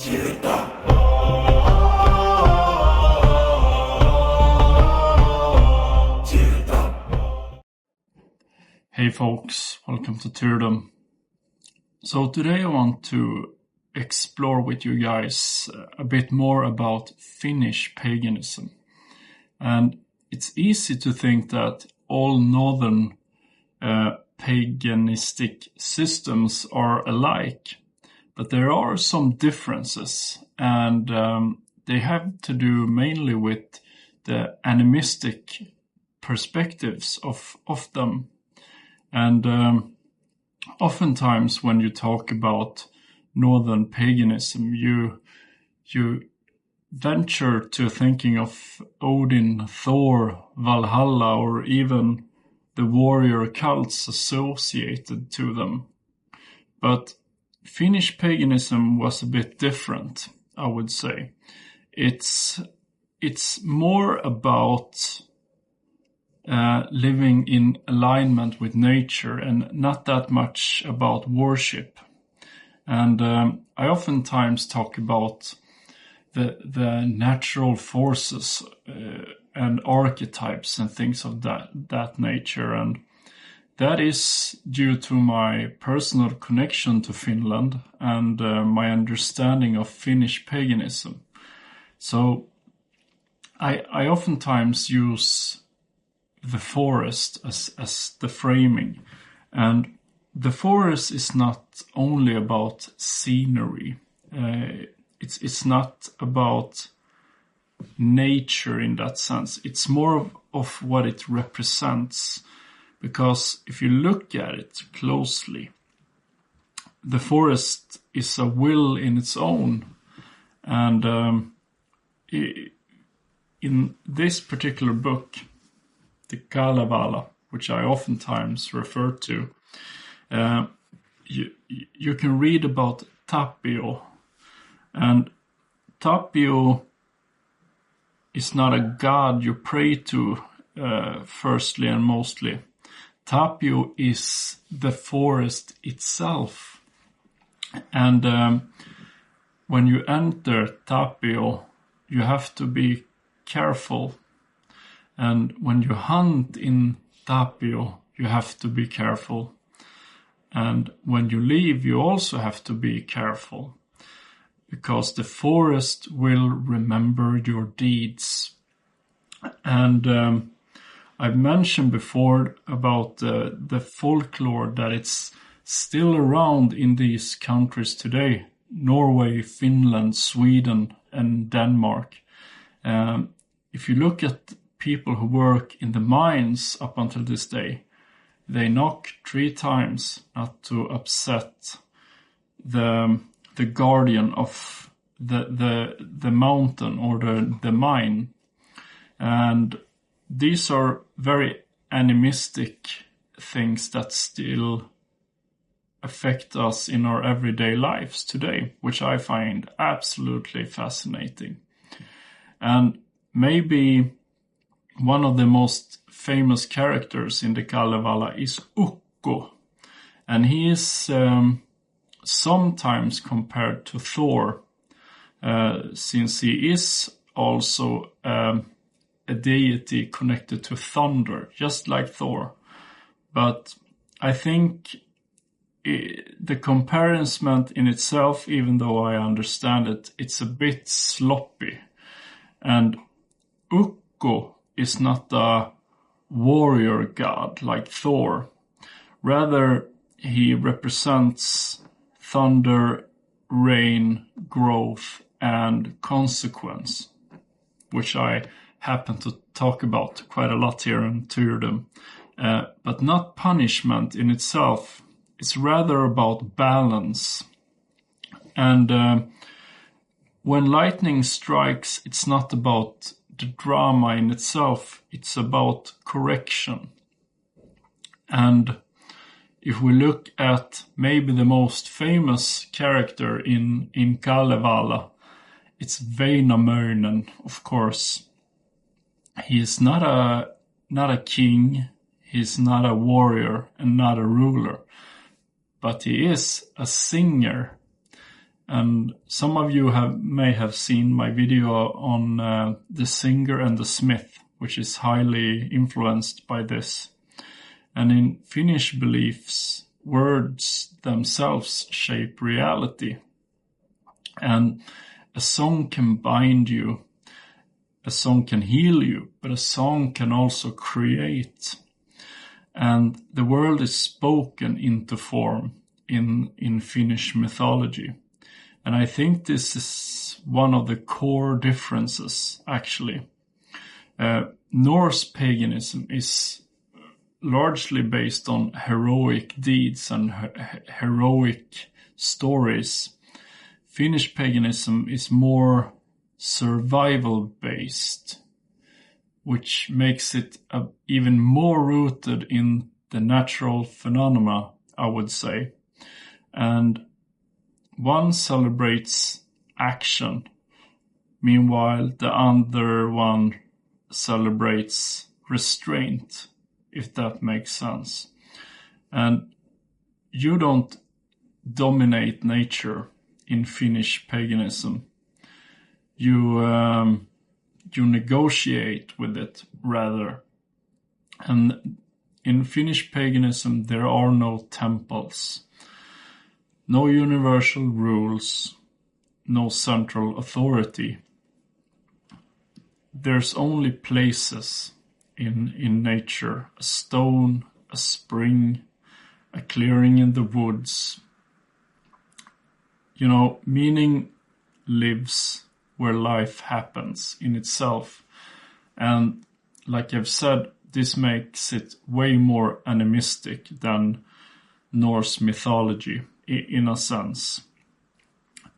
Hey folks, welcome to Tyrdom. So today I want to explore with you guys a bit more about Finnish paganism. And it's easy to think that all northern paganistic systems are alike, but there are some differences, and they have to do mainly with the animistic perspectives of them. And oftentimes when you talk about northern paganism, you venture to thinking of Odin, Thor, Valhalla, or even the warrior cults associated to them. But Finnish paganism was a bit different, I would say. It's more about living in alignment with nature and not that much about worship. And I oftentimes talk about the natural forces and archetypes and things of that nature. And that is due to my personal connection to Finland and my understanding of Finnish paganism. So I oftentimes use the forest as the framing. And the forest is not only about scenery. It's not about nature in that sense. It's more of what it represents. Because if you look at it closely, the forest is a will in its own. And in this particular book, the Kalevala, which I oftentimes refer to, you can read about Tapio. And Tapio is not a god you pray to, firstly and mostly. Tapio is the forest itself. And when you enter Tapio, you have to be careful. And when you hunt in Tapio, you have to be careful. And when you leave, you also have to be careful. Because the forest will remember your deeds. And I've mentioned before about the folklore that it's still around in these countries today. Norway, Finland, Sweden, and Denmark. If you look at people who work in the mines up until this day, they knock 3 times not to upset the guardian of the mountain or the mine. And these are very animistic things that still affect us in our everyday lives today, which I find absolutely fascinating. And maybe one of the most famous characters in the Kalevala is Ukko, and he is sometimes compared to Thor, since he is also a deity connected to thunder, just like Thor. But I think the comparison in itself, even though I understand it, it's a bit sloppy. And Ukko is not a warrior god like Thor. Rather, he represents thunder, rain, growth, and consequence, which I happen to talk about quite a lot here in Tyrdom. But not punishment in itself. It's rather about balance. And when lightning strikes, it's not about the drama in itself. It's about correction. And if we look at maybe the most famous character in Kalevala, it's Väinämöinen, of course. He is not a king, he's not a warrior and not a ruler, but he is a singer. And some of you may have seen my video on the singer and the smith, which is highly influenced by this. And in Finnish beliefs, words themselves shape reality. And a song can bind you, a song can heal you, but a song can also create. And the world is spoken into form in Finnish mythology. And I think this is one of the core differences, actually. Norse paganism is largely based on heroic deeds and heroic stories. Finnish paganism is more survival-based, which makes it even more rooted in the natural phenomena, I would say. And one celebrates action, meanwhile the other one celebrates restraint, if that makes sense. And you don't dominate nature in Finnish paganism. You negotiate with it, rather. And in Finnish paganism, there are no temples, no universal rules, no central authority. There's only places in nature, a stone, a spring, a clearing in the woods. You know, meaning lives where life happens in itself. And like I've said, this makes it way more animistic than Norse mythology in a sense.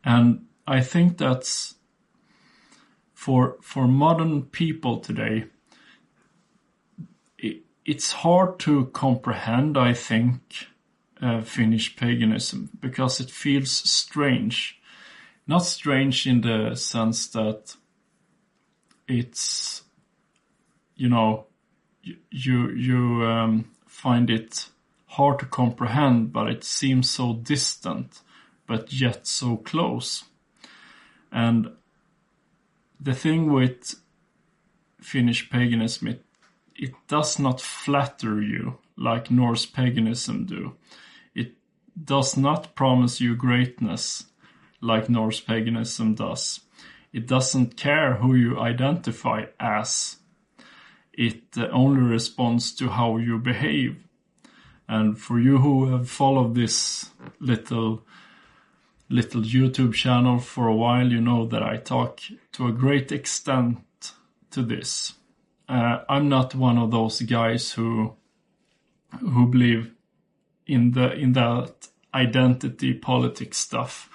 And I think that's for modern people today, it's hard to comprehend, I think, Finnish paganism, because it feels strange. Not strange in the sense that it's, you know, you find it hard to comprehend, but it seems so distant, but yet so close. And the thing with Finnish paganism, it does not flatter you like Norse paganism do. It does not promise you greatness like Norse paganism does. It doesn't care who you identify as. It only responds to how you behave. And for you who have followed this little YouTube channel for a while, you know that I talk to a great extent to this. I'm not one of those guys who believe in that identity politics stuff.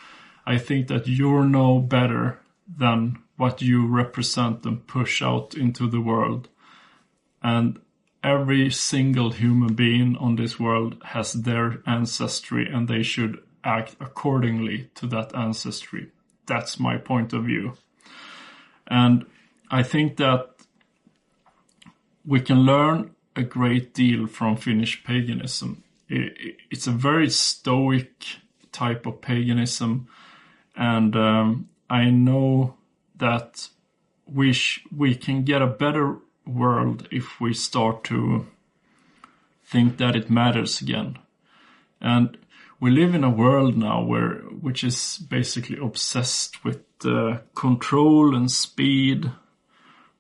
I think that you know better than what you represent and push out into the world. And every single human being on this world has their ancestry, and they should act accordingly to that ancestry. That's my point of view. And I think that we can learn a great deal from Finnish paganism. It's a very Stoic type of paganism, and I know that we can get a better world if we start to think that it matters again. And we live in a world now which is basically obsessed with control and speed.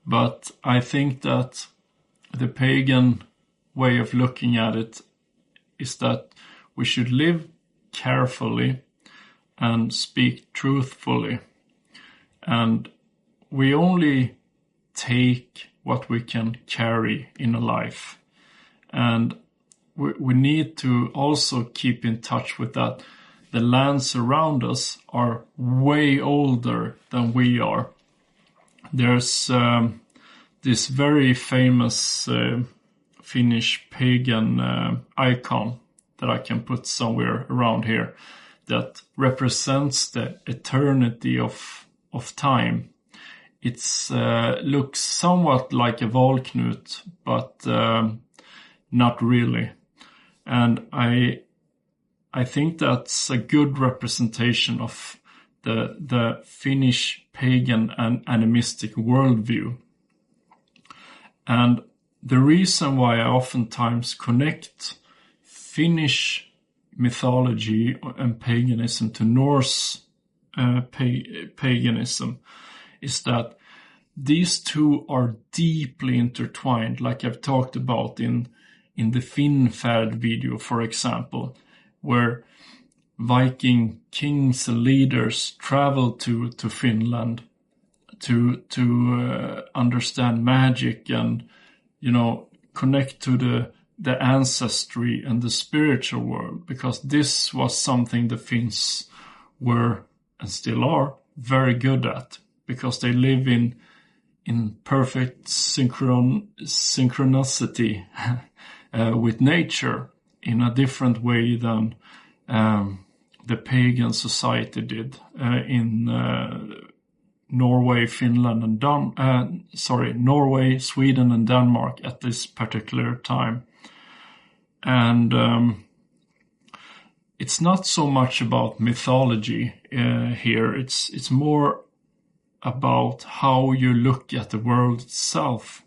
But I think that the pagan way of looking at it is that we should live carefully and speak truthfully. And we only take what we can carry in a life. And we need to also keep in touch with that. The lands around us are way older than we are. There's this very famous Finnish pagan icon that I can put somewhere around here that represents the eternity of time. It's looks somewhat like a Valknut, but not really. And I think that's a good representation of the Finnish pagan and animistic worldview. And the reason why I oftentimes connect Finnish mythology and paganism to Norse paganism is that these two are deeply intertwined, like I've talked about in the Finnfärd video, for example, where Viking kings and leaders traveled to Finland to understand magic and, connect to the ancestry and the spiritual world, because this was something the Finns were and still are very good at, because they live in perfect synchronicity with nature in a different way than the pagan society did in Norway, Finland, and Norway, Sweden, and Denmark at this particular time. And it's not so much about mythology here. It's more about how you look at the world itself.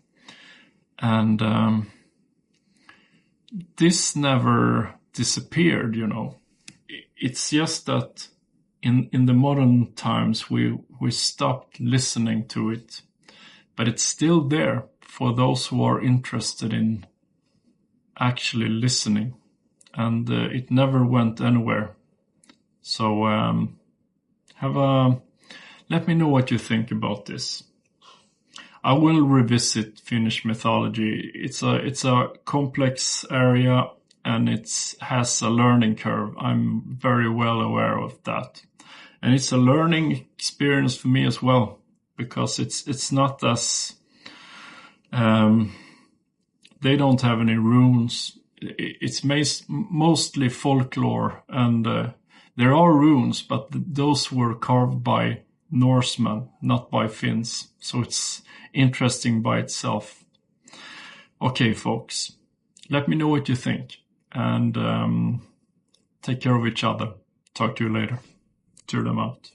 And this never disappeared, It's just that in the modern times we stopped listening to it. But it's still there for those who are interested in actually listening. And it never went anywhere. So let me know what you think about this. I will revisit Finnish mythology. It's a complex area, and it has a learning curve. I'm very well aware of that. And it's a learning experience for me as well, because it's not as they don't have any runes. It's mostly folklore, and there are runes, but those were carved by Norsemen, not by Finns. So it's interesting by itself. Okay, folks, let me know what you think, and take care of each other. Talk to you later. Tyrdom out.